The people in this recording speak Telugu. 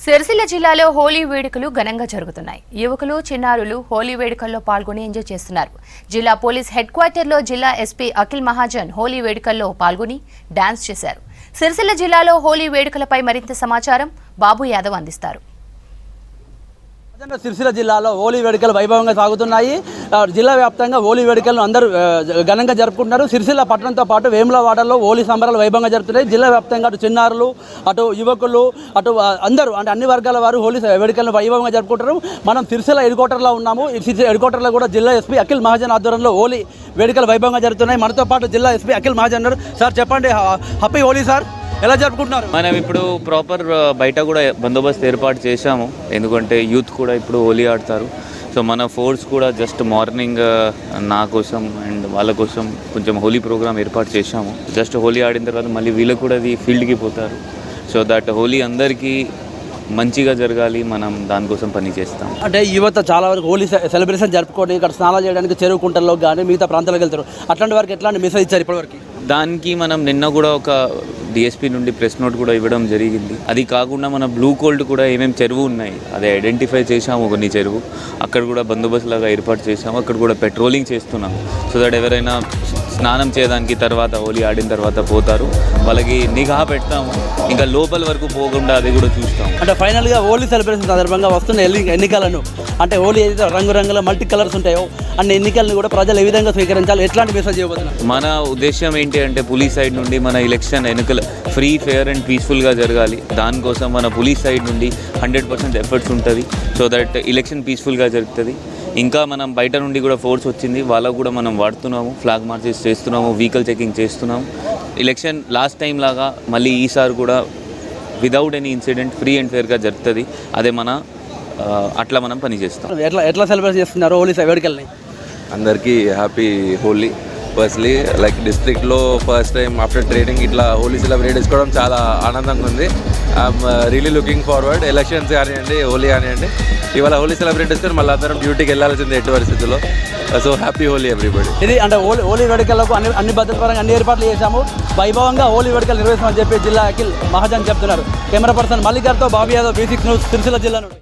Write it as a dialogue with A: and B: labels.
A: సిరిసిల్ల జిల్లాలో హోలీ వేడుకలు ఘనంగా జరుగుతున్నాయి. యువకులు చిన్నారులు హోలీ వేడుకల్లో పాల్గొని ఎంజాయ్ చేస్తున్నారు. జిల్లా పోలీస్ హెడ్ క్వార్టర్లో జిల్లా ఎస్పీ అఖిల్ మహాజన్ హోలీ వేడుకల్లో పాల్గొని డాన్స్ చేశారు. సిరిసిల్ల జిల్లాలో హోలీ వేడుకలపై మరింత సమాచారం బాబు యాదవ్ అందిస్తారు.
B: సిరిసిల్ల జిల్లాలో హోలీ వేడుకలు వైభవంగా సాగుతున్నాయి. జిల్లా వ్యాప్తంగా హోలీ వేడుకలను అందరూ ఘనంగా జరుపుకుంటున్నారు. సిరిసిల్ల పట్టణంతో పాటు వేములవాడలో హోలీ సంబరాలు వైభవంగా జరుగుతున్నాయి. జిల్లా వ్యాప్తంగా అటు చిన్నారులు, అటు యువకులు, అటు అందరూ అంటే అన్ని వర్గాల వారు హోలీ వేడుకలను వైభవంగా జరుపుకుంటారు. మనం సిరిసిల్ల హెడ్ క్వార్టర్లో ఉన్నాము. ఈ హెడ్ క్వార్టర్లో కూడా జిల్లా ఎస్పీ అఖిల్ మహాజన్ ఆధ్వర్యంలో హోలీ వేడుకలు వైభవంగా జరుగుతున్నాయి. మనతో పాటు జిల్లా ఎస్పీ అఖిల్ మహాజన్ ఉన్నారు. సార్ చెప్పండి, హ్యాపీ హోలీ సార్, ఎలా జరుపుకుంటున్నారు?
C: మనం ఇప్పుడు ప్రాపర్ బయట కూడా బందోబస్తు ఏర్పాటు చేశాము, ఎందుకంటే యూత్ కూడా ఇప్పుడు హోలీ ఆడతారు. సో మన ఫోర్స్ కూడా జస్ట్ మార్నింగ్ నా కోసం అండ్ వాళ్ళ కోసం కొంచెం హోలీ ప్రోగ్రామ్ ఏర్పాటు చేశాము. జస్ట్ హోలీ ఆడిన తర్వాత మళ్ళీ వీళ్ళు కూడా అది ఫీల్డ్కి పోతారు. సో దట్ హోలీ అందరికీ మంచిగా జరగాలి, మనం దానికోసం పని చేస్తాం.
B: అంటే యువత చాలా వరకు హోలీ సెలబ్రేషన్ జరుపుకొని ఇక్కడ స్నానాలు చేయడానికి చెరువు కుంటల్లో కానీ మిగతా ప్రాంతాలకు వెళ్తారు. అట్లాంటి వారికి ఎట్లాంటి మెసేజ్ ఇచ్చారు ఇప్పటివరకు?
C: దానికి మనం నిన్న కూడా ఒక డిఎస్పీ నుండి ప్రెస్ నోట్ కూడా ఇవ్వడం జరిగింది. అది కాకుండా మన బ్లూ కోల్డ్ కూడా ఏమేమి చెరువు ఉన్నాయి అది ఐడెంటిఫై చేసాము. కొన్ని చెరువు అక్కడ కూడా బందోబస్తు లాగా ఏర్పాటు చేసాము. అక్కడ కూడా పెట్రోలింగ్ చేస్తున్నాం. సో దట్ ఎవరైనా స్నానం చేయడానికి తర్వాత హోలీ ఆడిన తర్వాత పోతారు, వాళ్ళకి నిఘా పెడతాము. ఇంకా లోపల వరకు పోకుండా అది కూడా చూస్తాం.
B: అంటే ఫైనల్గా హోలీ సెలబ్రేషన్ సందర్భంగా వస్తున్న ఎన్నికలను అంటే హోలీ ఏదైతే రంగురంగుల మల్టీ కలర్స్ ఉంటాయో అన్ని ఎన్నికలను కూడా ప్రజలు ఏ విధంగా స్వీకరించాలి, ఎట్లాంటి మెసేజ్ ఇవ్వబోతున్నారు?
C: మన ఉద్దేశం ఏంటి అంటే పోలీస్ సైడ్ నుండి మన ఎలక్షన్ ఎన్నికలు ఫ్రీ, ఫెయిర్ అండ్ పీస్ఫుల్గా జరగాలి. దానికోసం మన పోలీస్ సైడ్ నుండి 100% ఎఫర్ట్స్ ఉంటుంది. సో దట్ ఎలక్షన్ పీస్ఫుల్గా జరుగుతుంది. ఇంకా మనం బయట నుండి కూడా ఫోర్స్ వచ్చింది, వాళ్ళకు కూడా మనం వాడుతున్నాము, ఫ్లాగ్ మార్చెస్ చేస్తున్నాము, వెహికల్ చెకింగ్ చేస్తున్నాము. ఎలక్షన్ లాస్ట్ టైం లాగా మళ్ళీ ఈసారి కూడా without any incident free and ఫెయిర్గా జరుగుతుంది. అదే మన అట్లా మనం పనిచేస్తాం.
B: ఎట్లా సెలబ్రేట్ చేస్తున్నారు హోలీ వేడుకల్ని?
D: అందరికీ హ్యాపీ హోలీ. ఫస్ట్లీ లైక్ డిస్ట్రిక్ట్లో ఫస్ట్ టైం ఆఫ్టర్ ట్రైనింగ్ ఇట్లా హోలీ సెలబ్రేట్ చేసుకోవడం చాలా ఆనందంగా ఉంది. I'm really looking forward. Elections కానివ్వండి, హోలీ కానివ్వండి, ఇవాళ హోలీ సెలబ్రేట్ చేసుకొని మళ్ళీ అందరం డ్యూటీకి వెళ్ళాల్సింది ఎట్టి పరిస్థితుల్లో. So happy Holi everybody.
B: ఇది అంటే హోలీ వేడుకలకు అన్ని భద్రపరంగా అన్ని ఏర్పాట్లు చేశాము, వైభవంగా హోలీ వేడుకలు నిర్వహిస్తామని చెప్పి జిల్లా అఖిల్ మహాజన్ చెప్తున్నారు. కెమెరా పర్సన్ మల్లికార్తో బాబు యాదవ్, B6 న్యూస్, సిరిసిల్ల జిల్లా నుండి.